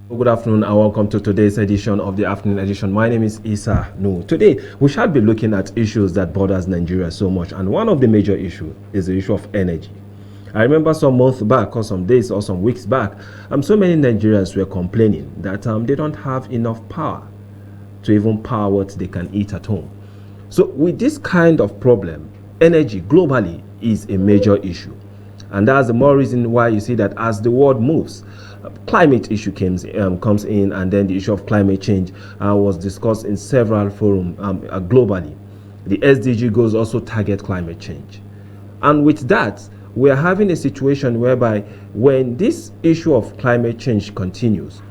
Good afternoon and welcome to today's edition of the afternoon edition. My name is Isa Nu. Today we shall be looking at issues that bothers Nigeria so much, and one of the major issues is the issue of energy. I remember some months back or some days or some weeks back, so many Nigerians were complaining that they don't have enough power to even power what they can eat at home. So with this kind of problem, energy globally is a major issue. And that's the more reason why you see that as the world moves, climate issue comes in, and then the issue of climate change was discussed in several forums globally. The SDG goals also target climate change. And with that, we are having a situation whereby when this issue of climate change continues,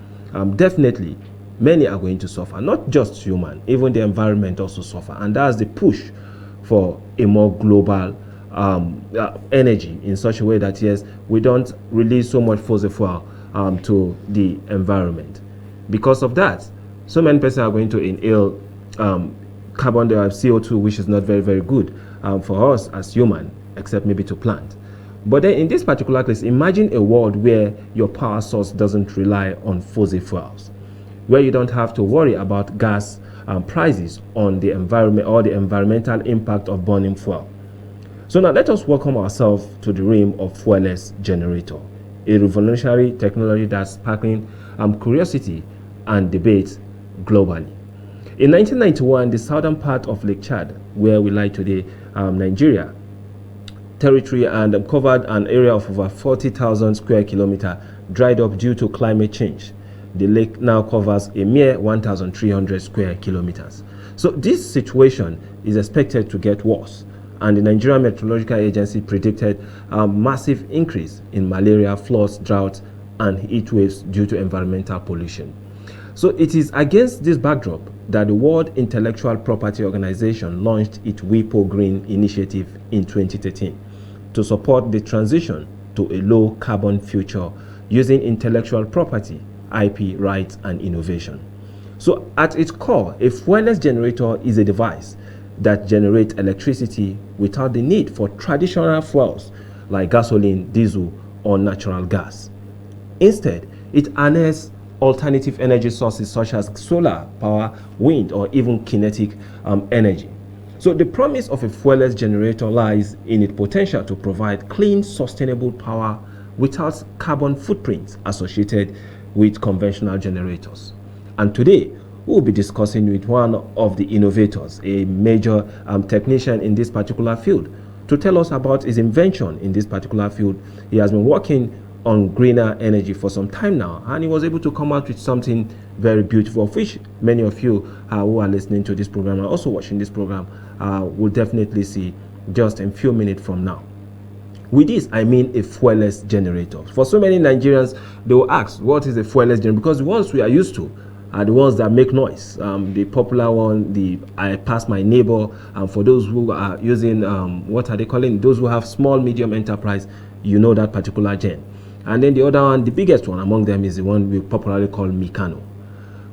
definitely many are going to suffer, not just human, even the environment also suffer. And that's the push for a more global energy in such a way that, yes, we don't release so much fossil fuel to the environment. Because of that, so many persons are going to inhale carbon dioxide, CO2, which is not very, very good for us as human, except maybe to plant. But then in this particular case, imagine a world where your power source doesn't rely on fossil fuels, where you don't have to worry about gas prices on the environment or the environmental impact of burning fuel. So now let us welcome ourselves to the realm of fuelless generator, a revolutionary technology that's sparking curiosity and debate globally. In 1991, the southern part of Lake Chad, where we lie today, Nigeria, territory, and covered an area of over 40,000 square kilometers, dried up due to climate change. The lake now covers a mere 1,300 square kilometers. So this situation is expected to get worse, and the Nigeria Meteorological Agency predicted a massive increase in malaria, floods, droughts, and heat waves due to environmental pollution. So it is against this backdrop that the World Intellectual Property Organization launched its WIPO GREEN initiative in 2013 to support the transition to a low-carbon future using intellectual property, IP rights, and innovation. So at its core, a fuelless generator is a device that generates electricity without the need for traditional fuels like gasoline, diesel, or natural gas. Instead, it harnesses alternative energy sources such as solar power, wind, or even kinetic energy. So the promise of a fuelless generator lies in its potential to provide clean, sustainable power without carbon footprints associated with conventional generators. And today, we'll be discussing with one of the innovators, a major technician in this particular field, to tell us about his invention in this particular field. He has been working on greener energy for some time now, and he was able to come out with something very beautiful, of which many of you who are listening to this program and also watching this program will definitely see just in a few minutes from now. With this, I mean a fuelless generator. For so many Nigerians, they will ask, what is a fuelless generator? Because the ones we are used to are the ones that make noise. The popular one, the I pass my neighbor, and for those who are using, what are they calling? Those who have small, medium enterprise, you know that particular gen. And then the other one, the biggest one among them, is the one we popularly call Mikano.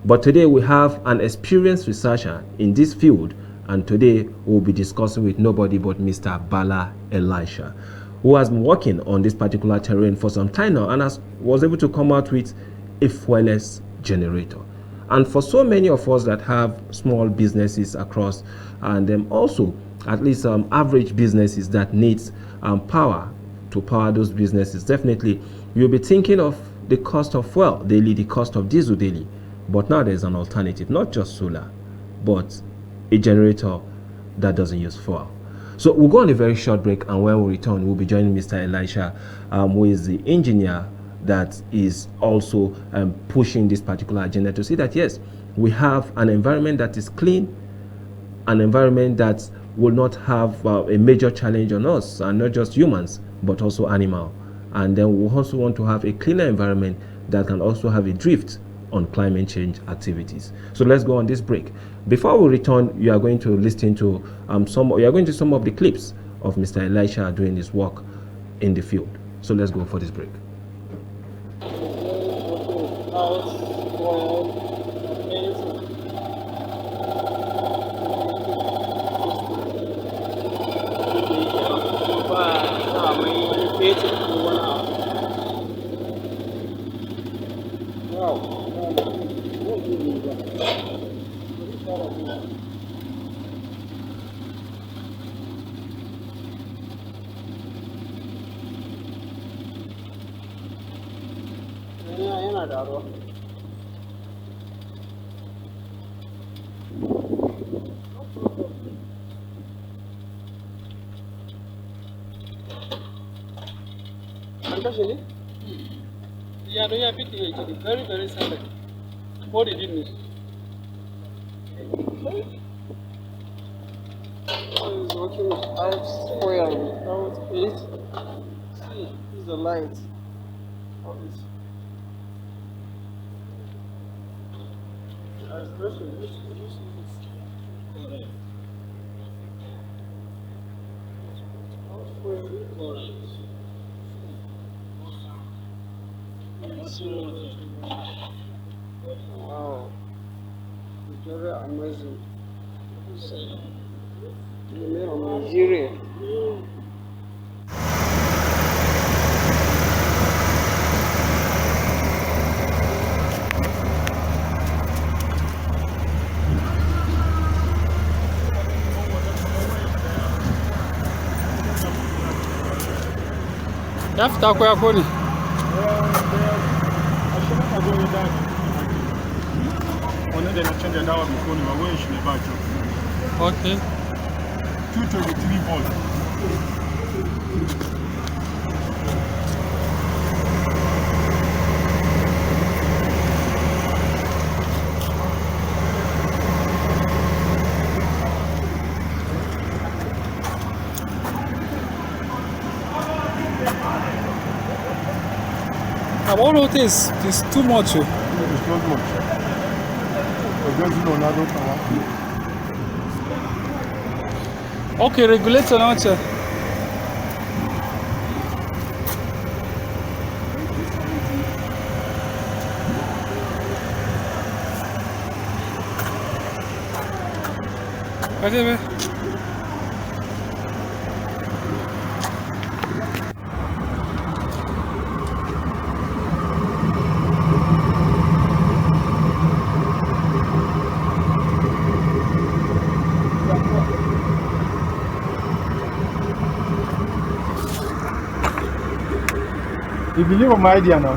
But today we have an experienced researcher in this field, and today we'll be discussing with nobody but Mr. Bala Elisha, who has been working on this particular terrain for some time now and was able to come out with a fuelless generator. And for so many of us that have small businesses across, and then also at least average businesses that needs power to power those businesses, definitely you'll be thinking of the cost of fuel daily, the cost of diesel daily. But now there's an alternative, not just solar, but a generator that doesn't use fuel. So we'll go on a very short break, and when we return, we'll be joining Mr. Elisha, who is the engineer that is also pushing this particular agenda to see that, yes, we have an environment that is clean, an environment that will not have a major challenge on us, and not just humans, but also animals. And then we also want to have a cleaner environment that can also have a drift on climate change activities. So let's go on this break. Before we return, you are going to listen to some of the clips of Mr. Elisha doing his work in the field. So let's go for this break. Yeah, no, yeah, very, very simple. What did you need? It's working out square, out 8. See, this is the light. How is wow, it's very amazing. Made in Nigeria. After where phone? Okay. 223 volts. All of this is too much. It's not much. Okay, regulator now. Whatever. You believe on my idea now?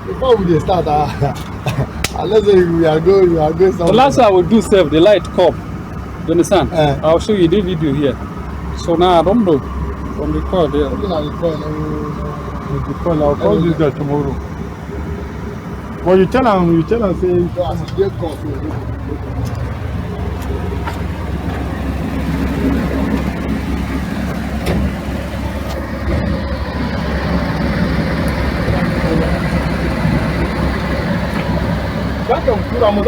Before we start, unless we are going The somewhere. last time I will do self, the light come. You understand? Eh. I'll show you the video here. So now I don't know. From the call there. Looking at the coin, I'll call this guy tomorrow. But you tell him, say, as a day cost.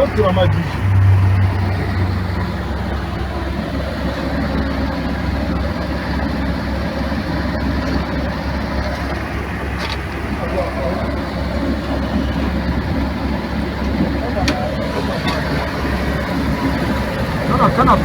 that Kurama dish. Kana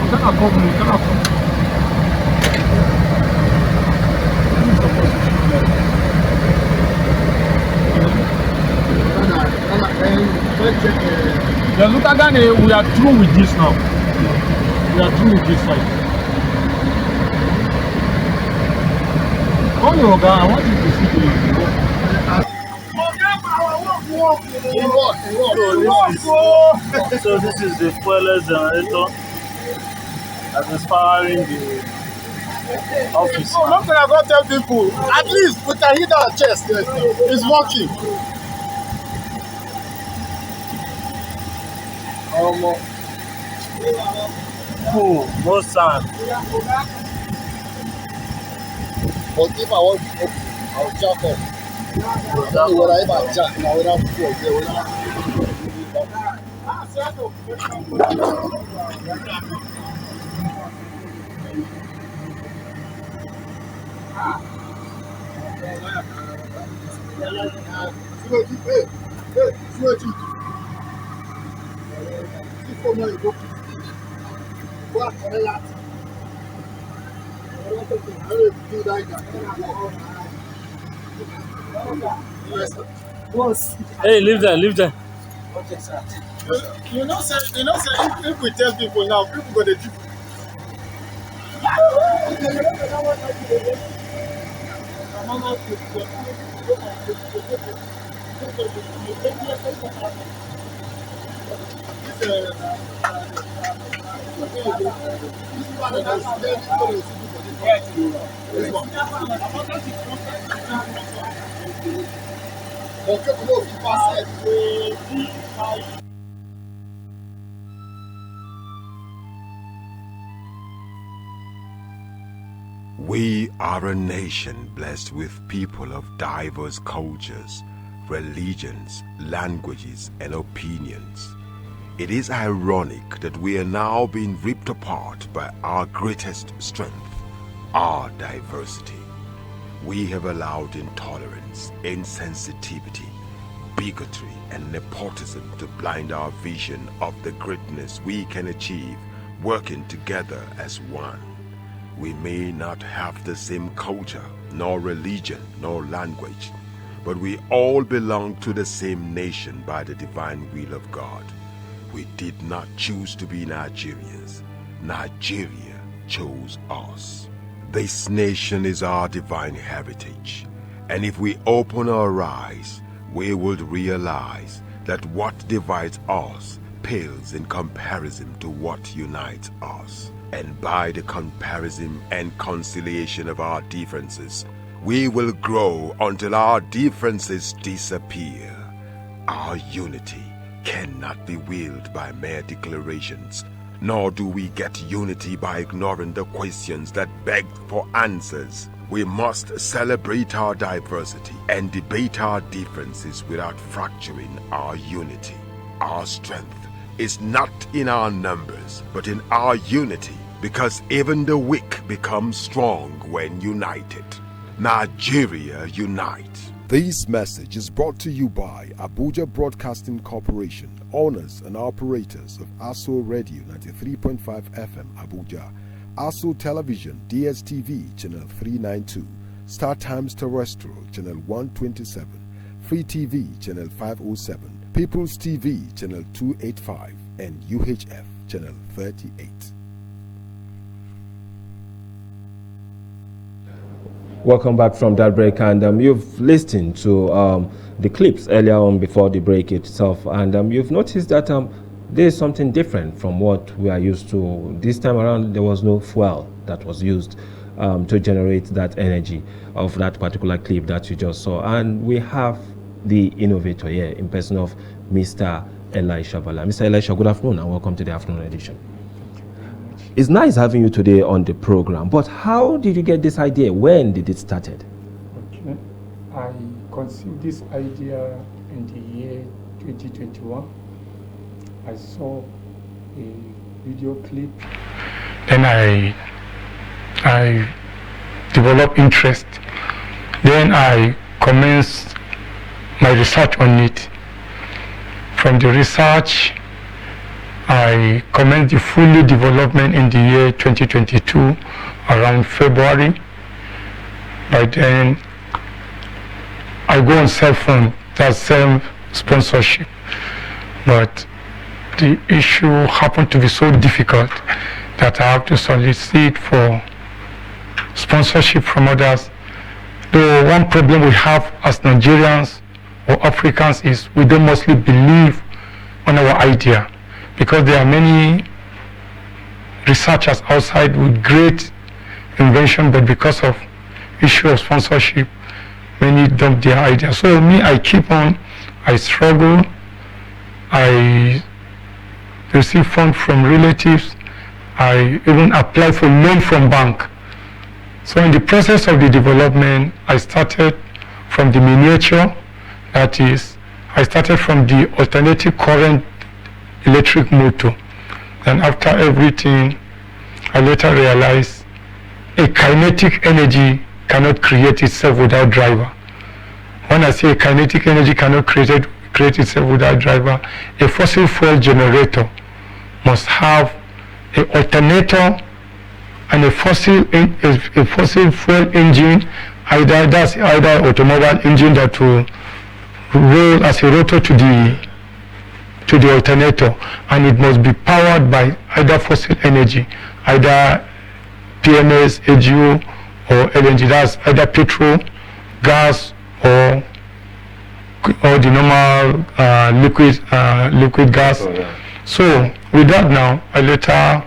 look at Ghana, we are through with this now. We are through with this side. On your guy, I want you to see the So this is the fuelless generator that is powering the office. So one thing I gotta tell people, at least we can hit our chest. It's working. Cool, no sand. But if I want to open, I'll jack off. Whether if I jack, now whether full there, Hey, leave that, leave that. You know, sir, if we tell people now, people go to We are a nation blessed with people of diverse cultures, religions, languages, and opinions. It is ironic that we are now being ripped apart by our greatest strength, our diversity. We have allowed intolerance, insensitivity, bigotry, and nepotism to blind our vision of the greatness we can achieve working together as one. We may not have the same culture, nor religion, nor language, but we all belong to the same nation by the divine will of God. We did not choose to be Nigerians. Nigeria chose us. This nation is our divine heritage, and if we open our eyes, we will realize that what divides us pales in comparison to what unites us. And by the comparison and conciliation of our differences, we will grow until our differences disappear. Our unity cannot be willed by mere declarations, nor do we get unity by ignoring the questions that beg for answers. We must celebrate our diversity and debate our differences without fracturing our unity. Our strength is not in our numbers, but in our unity, because even the weak become strong when united. Nigeria unite. This message is brought to you by Abuja Broadcasting Corporation, owners and operators of ASO Radio 93.5 FM Abuja, ASO Television DSTV Channel 392, Star Times Terrestrial Channel 127, Free TV Channel 507, People's TV Channel 285, and UHF Channel 38. Welcome back from that break, and you've listened to the clips earlier on before the break itself, and you've noticed that there is something different from what we are used to. This time around, there was no fuel that was used to generate that energy of that particular clip that you just saw, and we have the innovator here in person of Mr. Elisha Bala. Mr. Elisha, good afternoon and welcome to the afternoon edition. It's nice having you today on the program, but how did you get this idea? When did it started? Okay. I conceived this idea in the year 2021. I saw a video clip. Then I developed interest. Then I commenced my research on it. From the research, I commenced the fully development in the year 2022, around February. By then, I go on self-fund, that's self-sponsorship. But the issue happened to be so difficult that I have to solicit for sponsorship from others. The one problem we have as Nigerians or Africans is we don't mostly believe on our idea, because there are many researchers outside with great invention, but because of issue of sponsorship, many dump their idea. So me, I keep on, I struggle, I receive funds from relatives, I even apply for loan from bank. So in the process of the development, I started from the miniature, that is, I started from the alternative current electric motor. Then after everything, I later realized a kinetic energy cannot create itself without driver. When I say kinetic energy cannot create itself without driver, a fossil fuel generator must have an alternator and a fossil fuel engine, either automobile engine that will roll as a rotor to the alternator, and it must be powered by either fossil energy, either PMS, AGO, or LNG. That's either petrol, gas, or the liquid gas. Oh, yeah. So with that now, I later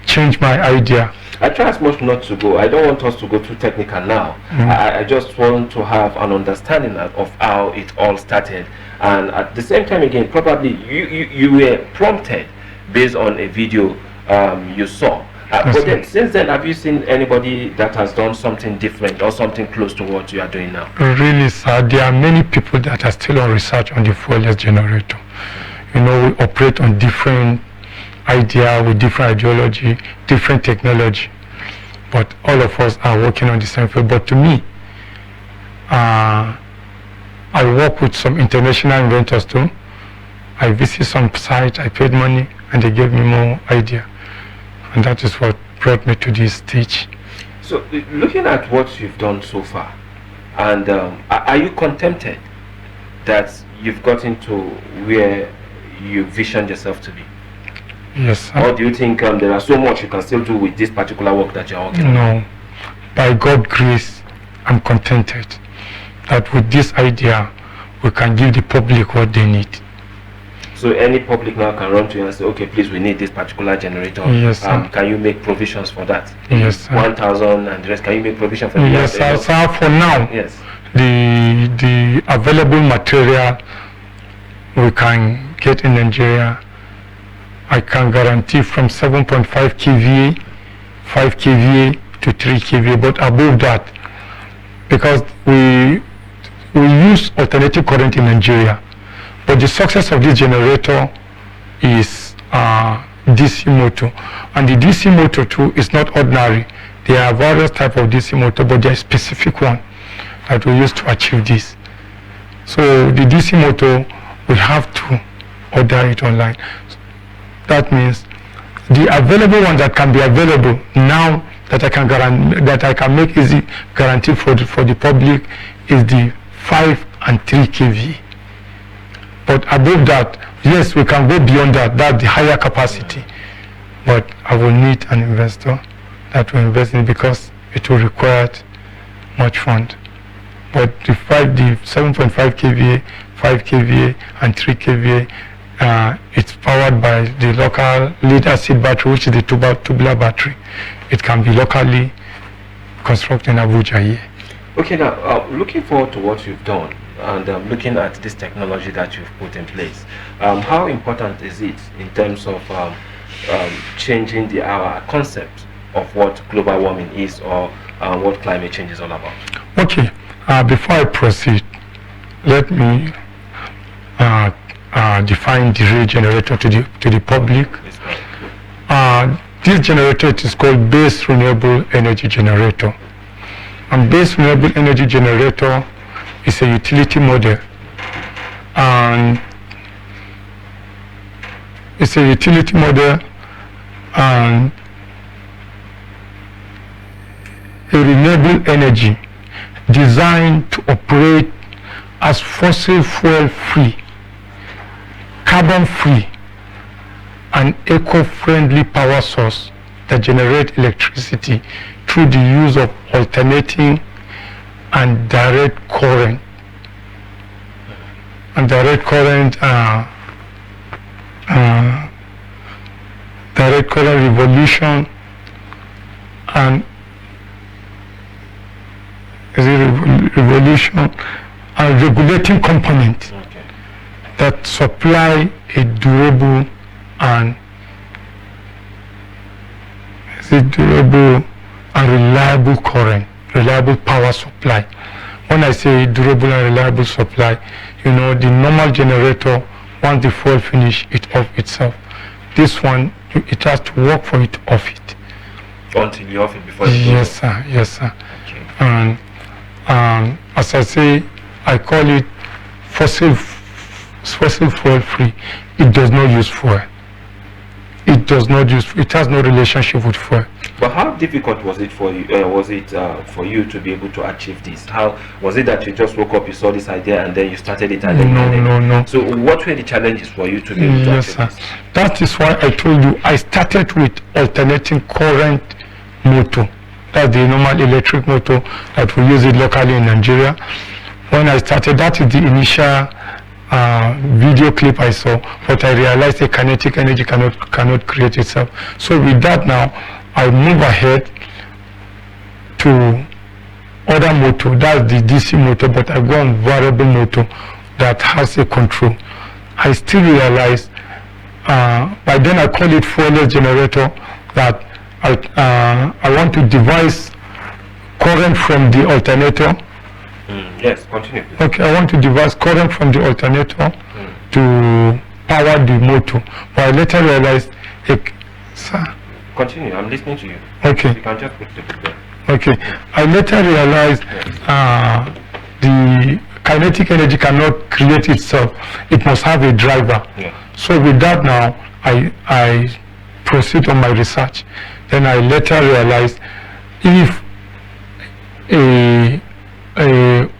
changed my idea. I try as much not to go. I don't want us to go too technical now. I just want to have an understanding of how it all started. And at the same time again, probably you were prompted based on a video you saw. But then, since then, have you seen anybody that has done something different or something close to what you are doing now? Really, sir, there are many people that are still on research on the fuelless generator. You know, we operate on different idea with different ideology, different technology, but all of us are working on the same field. But to me, I work with some international inventors too. I visit some sites, I paid money, and they gave me more idea. And that is what brought me to this stage. So, looking at what you've done so far, and are you contented that you've gotten to where you visioned yourself to be? Yes, sir. Or do you think there are so much you can still do with this particular work that you're working on? No. By God's grace, I'm contented that with this idea, we can give the public what they need. So any public now can run to you and say, okay, please, we need this particular generator. Yes, sir. Can you make provisions for that? Yes, sir. 1,000 and the rest, can you make provision for Yes, sir. So for now, yes, the available material we can get in Nigeria, I can guarantee from 7.5 kVA, 5 kVA to 3 kVA, but above that, because we use alternating current in Nigeria, but the success of this generator is DC motor, and the DC motor too is not ordinary. There are various types of DC motor, but there is specific one that we use to achieve this. So the DC motor, we have to order it online. That means the available one that can be available now that I can make easy guarantee for the public is the 5 and 3 kV. But above that, yes, we can go beyond that. That's the higher capacity. But I will need an investor that will invest in it because it will require much fund. But the 7.5 kVA, 5 kVA, and 3 kVA, it's powered by the local lead-acid battery, which is the tubular battery. It can be locally constructed in Abuja here. Okay, now looking forward to what you've done and looking at this technology that you've put in place, how important is it in terms of changing our concept of what global warming is or what climate change is all about? Okay, before I proceed, let me define the real generator to the public. This generator is called base renewable energy generator. And base renewable energy generator is a utility model. And it's a utility model and a renewable energy designed to operate as fossil fuel free, carbon free, and eco-friendly power source that generate electricity through the use of alternating and direct current. And direct current revolution and revolution and regulating component that supply a durable and reliable current, reliable power supply. When I say durable and reliable supply, you know, the normal generator, once the fuel finish, it off itself. This one, it has to work for it off it. Until you off it before it goes Yes, sir. Yes, sir. Okay. And as I say, I call it fossil fuel free. It does not use fuel. It has no relationship with fuel. But how difficult was it for you? For you to be able to achieve this? How was it that you just woke up, you saw this idea, and then you started it? And No. So what were the challenges for you to be able to achieve this? That is why I told you I started with alternating current motor. That's the normal electric motor that we use it locally in Nigeria. When I started, that is the initial video clip I saw, but I realized the kinetic energy cannot create itself. So with that now, I move ahead to other motor, that's the DC motor, but I go on variable motor that has a control. I still realize, by then I call it fuelless generator, that I want to devise current from the alternator. Yes, continue. Okay, I want to devise current from the alternator to power the motor. But I later realized, sir. Continue, I'm listening to you. Okay. You can just put the book there. Okay, I later realized the kinetic energy cannot create itself. It must have a driver. Yeah. So with that now, I proceed on my research. Then I later realized if a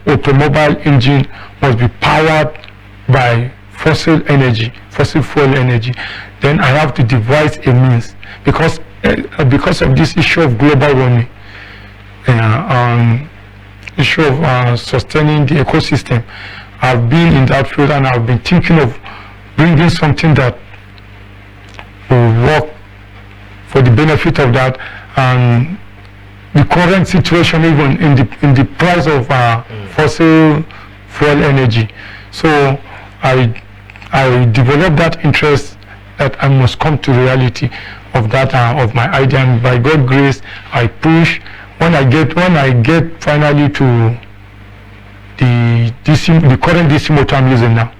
automobile engine must be powered by fossil fuel energy, then I have to devise a means, because of this issue of global warming, issue of sustaining the ecosystem. I've been in that field and I've been thinking of bringing something that will work for the benefit of that, and the current situation even in the price of fossil fuel energy. So I developed that interest that I must come to reality of that of my idea, and by God's grace I push. When I get finally to the current DC motor I'm using now,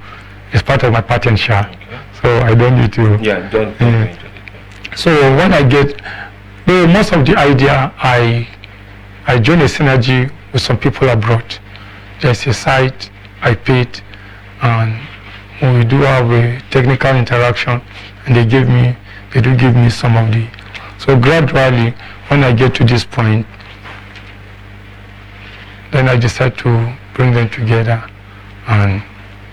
is part of my patent share. Okay. So I don't need to. Yeah, don't go into it. So when I get most of the idea, I join a synergy with some people abroad. There's a site I paid, and we do have a technical interaction, and they do give me some of the. So gradually, when I get to this point, then I decide to bring them together, and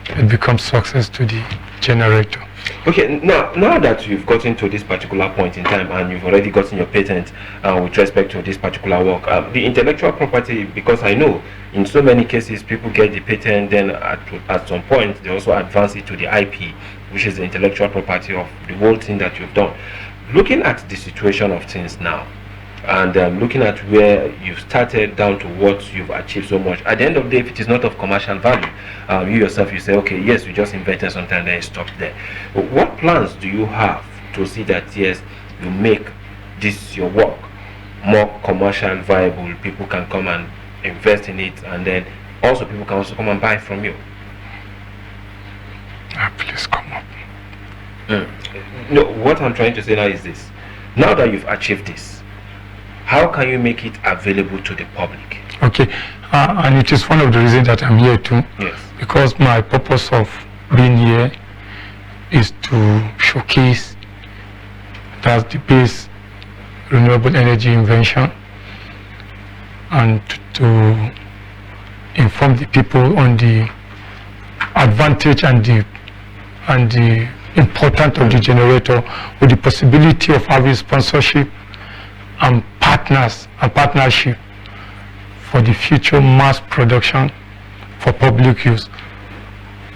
it becomes success to the generator. Okay, now that you've gotten to this particular point in time and you've already gotten your patent with respect to this particular work, the intellectual property, because I know in so many cases people get the patent, then at some point they also advance it to the IP, which is the intellectual property of the whole thing that you've done. Looking at the situation of things now, and looking at where you've started down to what you've achieved so much, at the end of the day, if it is not of commercial value, you yourself, you say, okay, yes, you just invented something, then it stopped there. But what plans do you have to see that, yes, you make this, your work, more commercial viable, people can come and invest in it, and then also people can also come and buy from you? Please come up. No, what I'm trying to say now is this. Now that you've achieved this, how can you make it available to the public? Okay, and it is one of the reasons that I'm here too. Yes. Because my purpose of being here is to showcase that's the base renewable energy invention, and to inform the people on the advantage and the importance of the generator, with the possibility of having sponsorship and partnership for the future mass production for public use.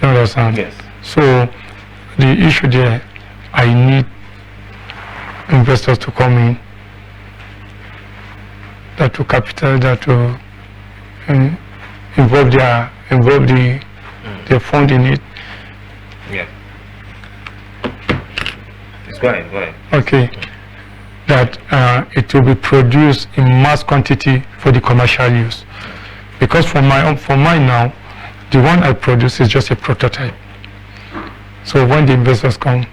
You understand? Yes. So the issue there, I need investors to come in, that to capital, that to involve their fund in it. Yeah. It's going. Okay. That it will be produced in mass quantity for the commercial use, because for mine now, the one I produce is just a prototype. So when the investors come,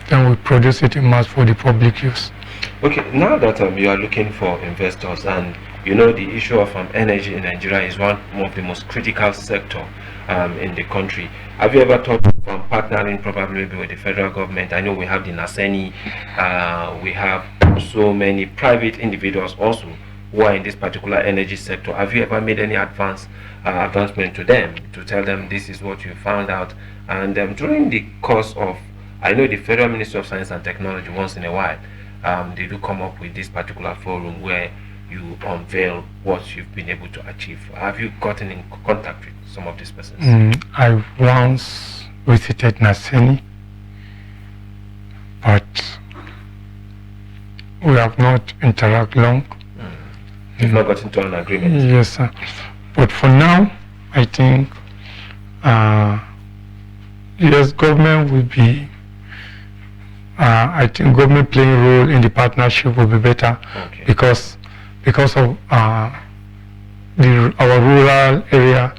then we produce it in mass for the public use. Okay, now that you are looking for investors, and you know the issue of energy in Nigeria is one of the most critical sector in the country. Have you ever thought of partnering probably maybe with the federal government? I know we have the NASENI, we have so many private individuals also who are in this particular energy sector. Have you ever made any advancement to them, to tell them this is what you found out? And during the course of, I know the Federal Ministry of Science and Technology, once in a while, they do come up with this particular forum where you unveil what you've been able to achieve? Have you gotten in contact with some of these persons? I once visited Naseni, but we have not interacted long. You've not gotten to an agreement? Yes, sir. But for now, I think yes, government will be. I think government playing a role in the partnership will be better, because of our rural area.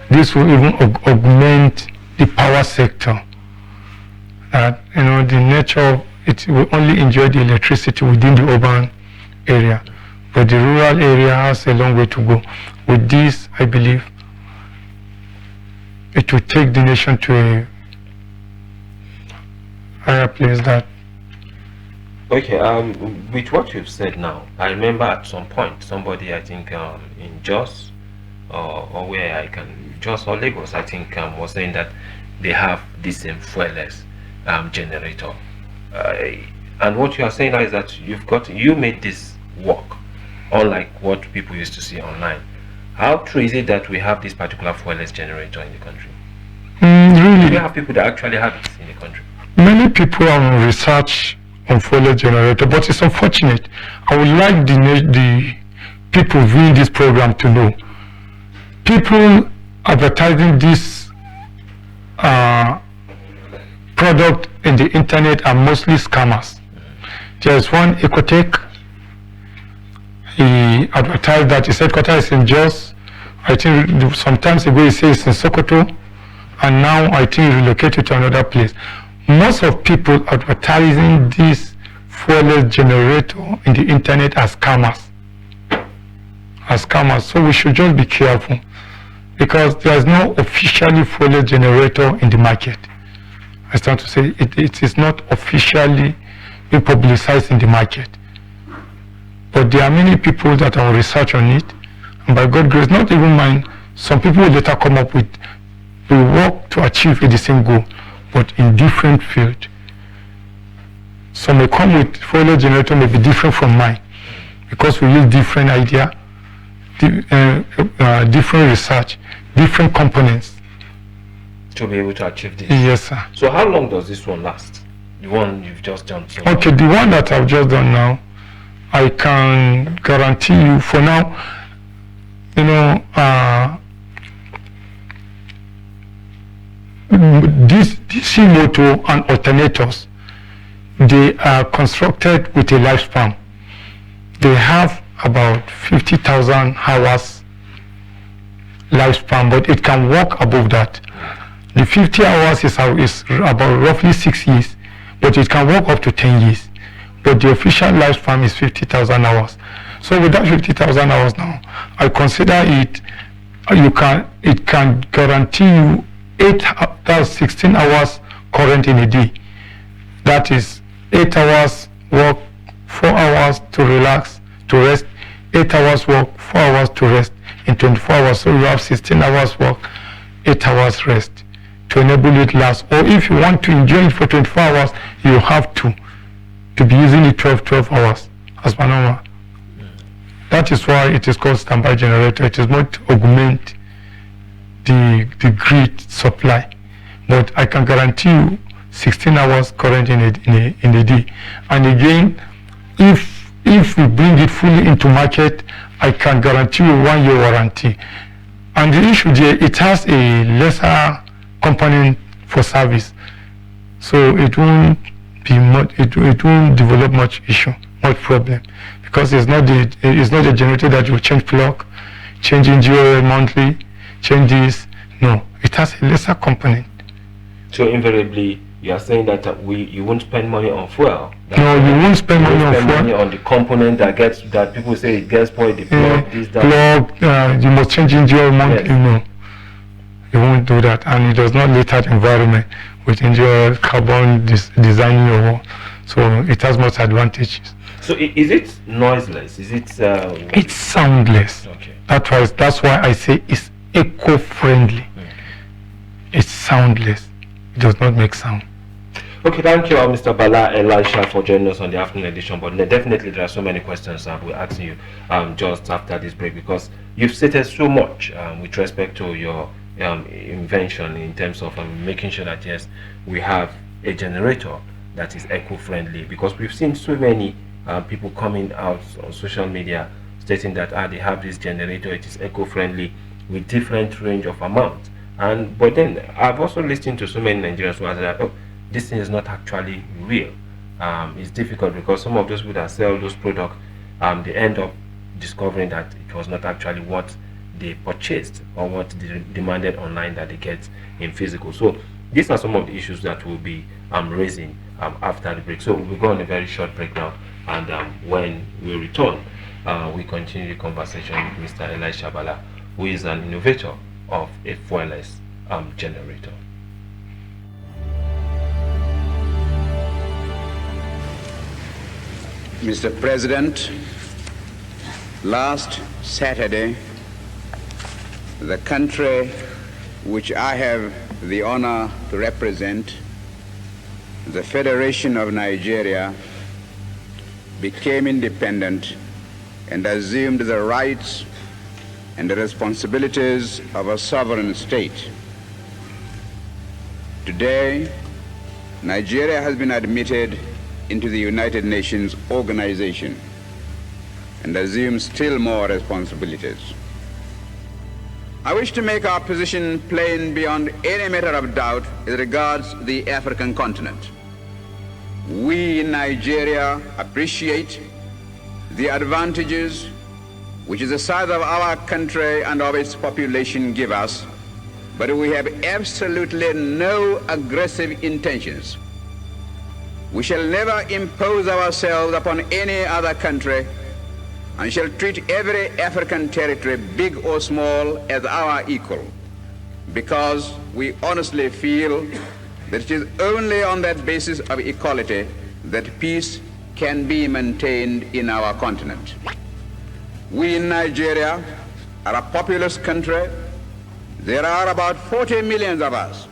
This will even augment the power sector. That the nature of it will only enjoy the electricity within the urban area, but the rural area has a long way to go. With this, I believe it will take the nation to a higher place. That okay. With what you've said now, I remember at some point somebody, I think in Jos or where I can Jos or Lagos, I think was saying that they have this same fuelless generator. And what you are saying now is that you made this work, unlike what people used to see online. How true is it that we have this particular fuelless generator in the country? Really, Do you have people that actually have it in the country? many people are on research on fuel generator, but it's unfortunate. I would like the people viewing this program to know, people advertising this product in the internet are mostly scammers. There's one Ecotech. He advertised that his headquarters is in Jos. I think sometimes ago he says it's in Sokoto, and now I think he relocated to another place. Most of people advertising this fuelless generator in the internet as scammers. So we should just be careful, because there's no officially fuelless generator in the market. I start to say it is not officially being publicized in the market. But there are many people that are research on it, and by God's grace, not even mine, some people will later come up with, we work to achieve the same goal, but in different field. Some may come with fuel generator may be different from mine, because we use different idea, different research, different components to be able to achieve this. Yes, sir. So how long does this one last? The one you've just done? So okay, the one that I've just done now, I can guarantee you for now, this DC motor and alternators, they are constructed with a lifespan. They have about 50,000 hours lifespan, but it can work above that. The 50 hours is about roughly 6 years, but it can work up to 10 years. But the official lifespan is 50,000 hours. So with that 50,000 hours now, I consider it can guarantee you 16 hours current in a day. That is 8 hours work, 4 hours to relax, to rest, 8 hours work, 4 hours to rest in 24 hours. So you have 16 hours work, 8 hours rest to enable it last. Or if you want to enjoy it for 24 hours, you have to be using it 12 hours as per normal. That is why it is called standby generator. It is not to augment the grid supply, but I can guarantee you 16 hours current in a day. And again, if we bring it fully into market, I can guarantee you 1 year warranty. And the issue there, it has a lesser component for service, so it won't be much. It won't develop much problem, because it's not the generator that you change plug, change engine oil monthly, change this. No, it has a lesser component. So invariably, you are saying that you won't spend money on fuel. No, you won't spend money on fuel. Money on the component that people say it gets spoiled, the plug, this, that. Plug, you must change engine oil monthly. Yes. No, you won't do that, and it does not litter the environment with engine oil, carbon designing your wall. So it has much advantages. So is it noiseless? Is it? It's soundless. Okay. That's why I say it's eco-friendly. It's soundless. It does not make sound. Okay, thank you, Mr. Bala Elisha, for joining us on the afternoon edition. But definitely, there are so many questions we're asking you just after this break, because you've stated so much with respect to your invention in terms of making sure that yes, we have a generator that is eco-friendly. Because we've seen so many people coming out on social media stating that they have this generator, it is eco-friendly with different range of amount. And but then I've also listened to so many Nigerians who are that, oh, this thing is not actually real. It's difficult because some of those people that sell those products, they end up discovering that it was not actually what they purchased or what they demanded online that they get in physical. So these are some of the issues that we'll be raising after the break. So we'll go on a very short break now, and when we return, we continue the conversation with Mr. Elisha Bala, who is an innovator of a fuelless generator. Mr. President, last Saturday, the country which I have the honor to represent, the Federation of Nigeria, became independent and assumed the rights and the responsibilities of a sovereign state. Today, Nigeria has been admitted into the United Nations organization and assumes still more responsibilities. I wish to make our position plain beyond any matter of doubt as regards the African continent. We in Nigeria appreciate the advantages which the size of our country and of its population give us, but we have absolutely no aggressive intentions. We shall never impose ourselves upon any other country and shall treat every African territory, big or small, as our equal, because we honestly feel that it is only on that basis of equality that peace can be maintained in our continent. We in Nigeria are a populous country. There are about 40 million of us,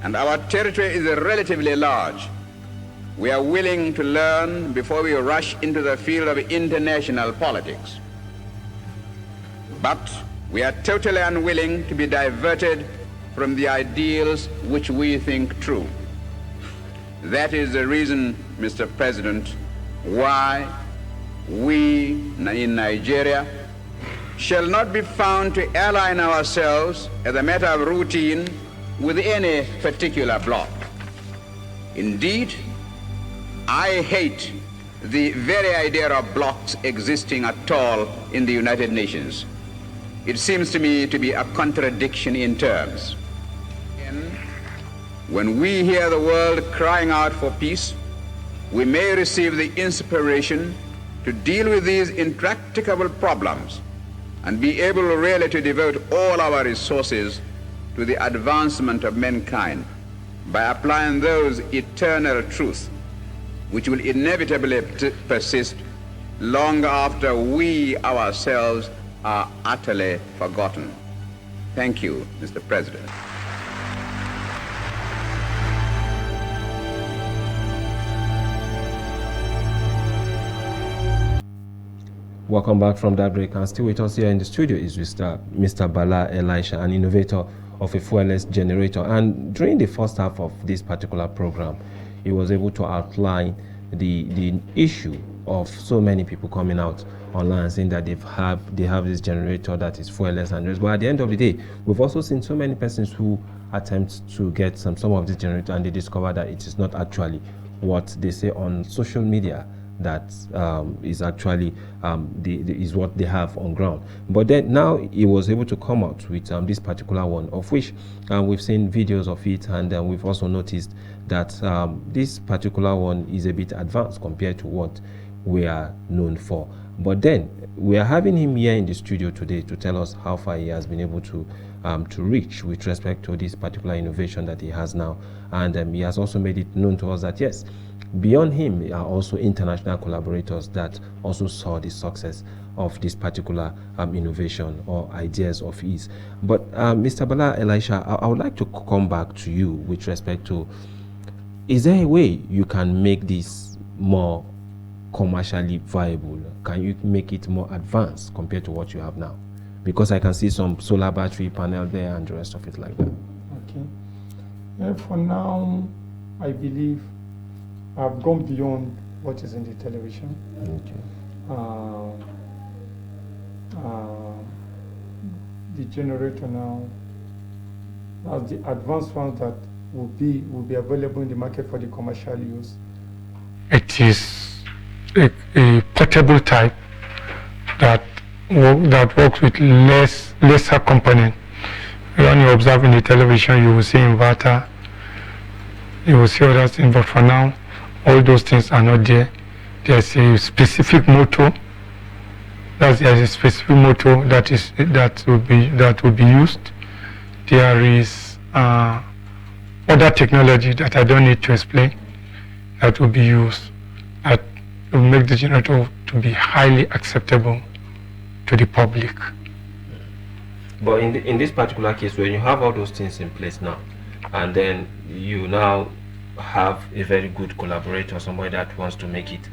and our territory is relatively large. We are willing to learn before we rush into the field of international politics. But we are totally unwilling to be diverted from the ideals which we think true. That is the reason, Mr. President, why we in Nigeria shall not be found to align ourselves as a matter of routine with any particular bloc. Indeed, I hate the very idea of blocs existing at all in the United Nations. It seems to me to be a contradiction in terms. When we hear the world crying out for peace, we may receive the inspiration to deal with these intractable problems and be able really to devote all our resources to the advancement of mankind by applying those eternal truths which will inevitably persist long after we ourselves are utterly forgotten. Thank you, Mr. President. Welcome back from that break, and still with us here in the studio is Mr. Bala Elisha, an innovator of a fuelless generator. And during the first half of this particular program, he was able to outline the issue of so many people coming out online saying that they have this generator that is fuelless and rest. But at the end of the day, we've also seen so many persons who attempt to get some of this generator, and they discover that it is not actually what they say on social media that is actually is what they have on ground. But then now he was able to come out with this particular one, of which we've seen videos of it, and we've also noticed that this particular one is a bit advanced compared to what we are known for. But then we are having him here in the studio today to tell us how far he has been able to reach with respect to this particular innovation that he has now. And he has also made it known to us that yes, beyond him are also international collaborators that also saw the success of this particular innovation or ideas of his. But Mr. Bala Elisha, I would like to come back to you with respect to is there a way you can make this more commercially viable? Can you make it more advanced compared to what you have now? Because I can see some solar battery panel there and the rest of it like that. Okay. For now, I believe I've gone beyond what is in the television. Okay. The generator now, the advanced ones that will be available in the market for the commercial use. It is a portable type that works with lesser component. When you observe in the television, you will see inverter, you will see other things, but for now, all those things are not there. There's a specific motor. There's a specific motor that will be used. There is other technology that I don't need to explain that will be used that will make the generator to be highly acceptable to the public. But in this particular case, when you have all those things in place now, and then you now have a very good collaborator, somebody that wants to make it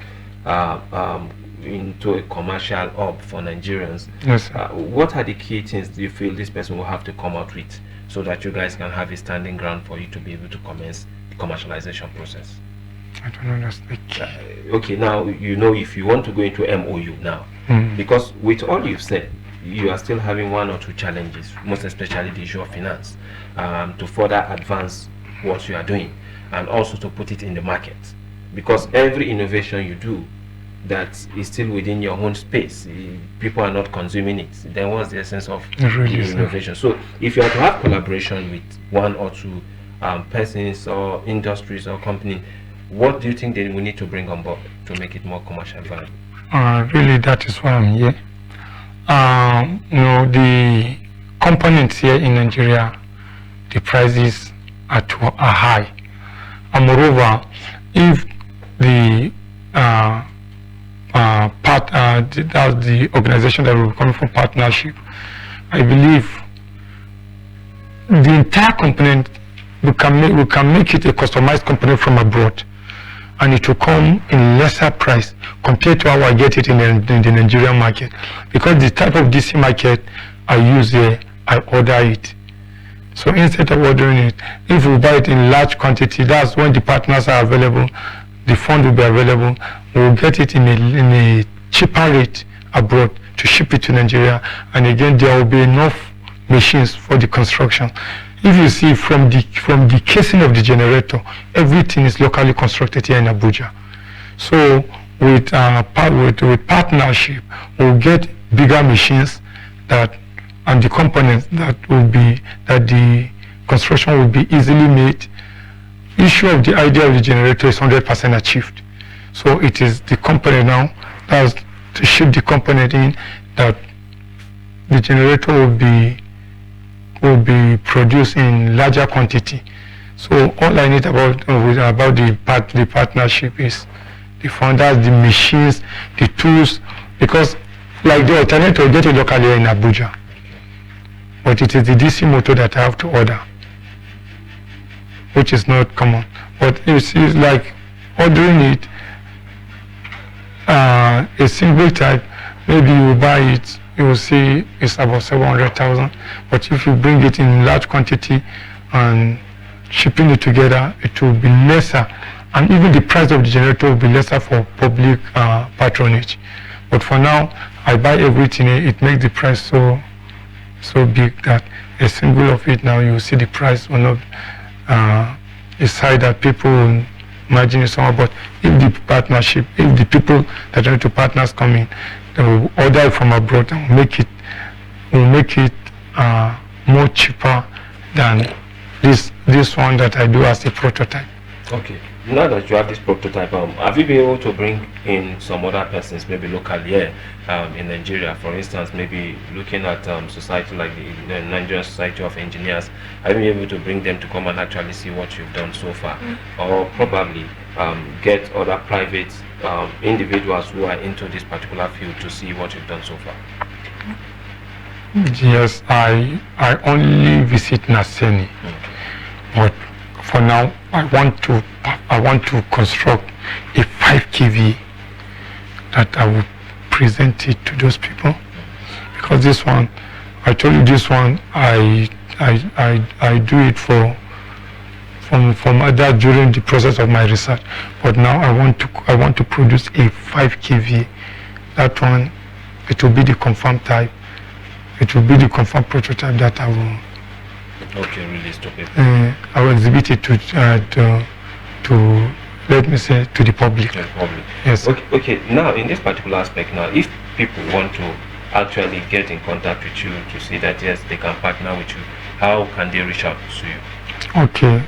into a commercial hub for Nigerians, yes, what are the key things you feel this person will have to come out with so that you guys can have a standing ground for you to be able to commence the commercialization process? I don't understand. Okay, now you know if you want to go into MOU now, because with all you've said, you are still having one or two challenges, most especially the issue of finance, to further advance what you are doing and also to put it in the market. Because every innovation you do that is still within your own space, people are not consuming it, then what's the essence of the innovation? So if you are to have collaboration with one or two persons or industries or company, what do you think they will need to bring on board to make it more commercial viable? Really, that is why I'm here. The components here in Nigeria, the prices are high. And moreover, if the that's the organization that will be coming from partnership, I believe the entire component, we can make it a customized component from abroad, and it will come in lesser price compared to how I get it in the Nigerian market. Because the type of DC market I use here, I order it. So instead of ordering it, if we buy it in large quantity, that's when the partners are available, the fund will be available, we'll get it in a cheaper rate abroad to ship it to Nigeria, and again there will be enough machines for the construction. If you see from the casing of the generator, everything is locally constructed here in Abuja. So with partnership, we'll get bigger machines and the components that the construction will be easily made. Issue of the idea of the generator is 100% achieved. So it is the company now that's to ship the component in that the generator will be produced in larger quantity. So all I need about the partnership is the funders, the machines, the tools, because like the alternator will get it locally in Abuja, but it is the DC motor that I have to order, which is not common. But you see, it's like ordering it a single type, maybe you buy it, you will see it's about 700,000, but if you bring it in large quantity and shipping it together, it will be lesser, and even the price of the generator will be lesser for public patronage. But for now, I buy everything, it makes the price so big that a single of it now, you will see the price will not is high that people will imagine it somewhere. But if the partnership, if the people that are into partners come in, they will order it from abroad and will make it more cheaper than this one that I do as a prototype. Okay. Now that you have this prototype, have you been able to bring in some other persons, maybe locally here in Nigeria, for instance, maybe looking at society like the Nigerian Society of Engineers, have you been able to bring them to come and actually see what you've done so far? Or probably get other private individuals who are into this particular field to see what you've done so far? Yes, I only visit Naseni, but for now, I want to construct a 5 kV that I will present it to those people, because this one, I told you, this one I do it from that during the process of my research, but now I want to produce a 5 kV. That one, it will be the confirmed type. It will be the confirmed prototype that I will. Okay, release to people. I will exhibit it to let me say, to the public. Yes. Okay. Now, in this particular aspect, now, if people want to actually get in contact with you to see that yes, they can partner with you, how can they reach out to you? Okay.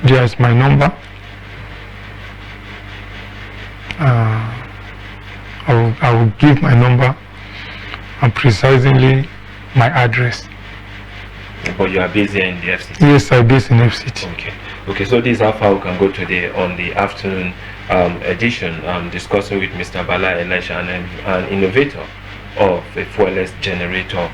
There is my number. I will give my number and precisely my address. But you are based here in the FCT? Yes, I'm based in FCT. Okay, so this is how far we can go today on the afternoon edition, discussing with Mr. Bala Elisha, an innovator of a fuelless generator,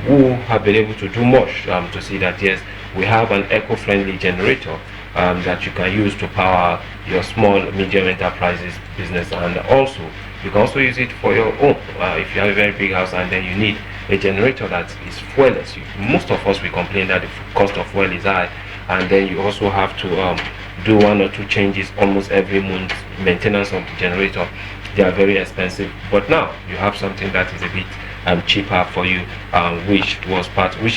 who have been able to do much to see that yes, we have an eco-friendly generator that you can use to power your small, medium enterprises business, and also you can also use it for your own. If you have a very big house and then you need a generator that is fuelless, most of us, we complain that the cost of fuel is high, and then you also have to do 1 or 2 changes almost every month. Maintenance of the generator, they are very expensive, but now you have something that is a bit cheaper for you, which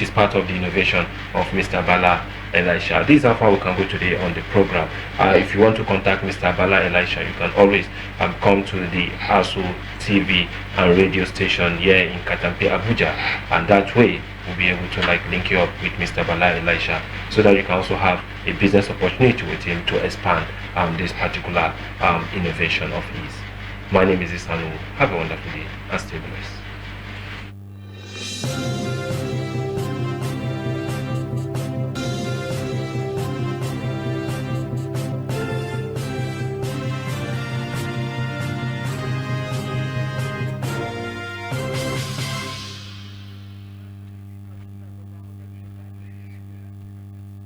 is part of the innovation of Mr. Bala Elisha. This is how far we can go today on the program. If you want to contact Mr. Bala Elisha, you can always come to the ASU TV and radio station here in Katampe, Abuja, and that way we'll be able to link you up with Mr. Bala Elisha, so that you can also have a business opportunity with him to expand this particular innovation of his. My name is Isanu. Have a wonderful day and stay blessed.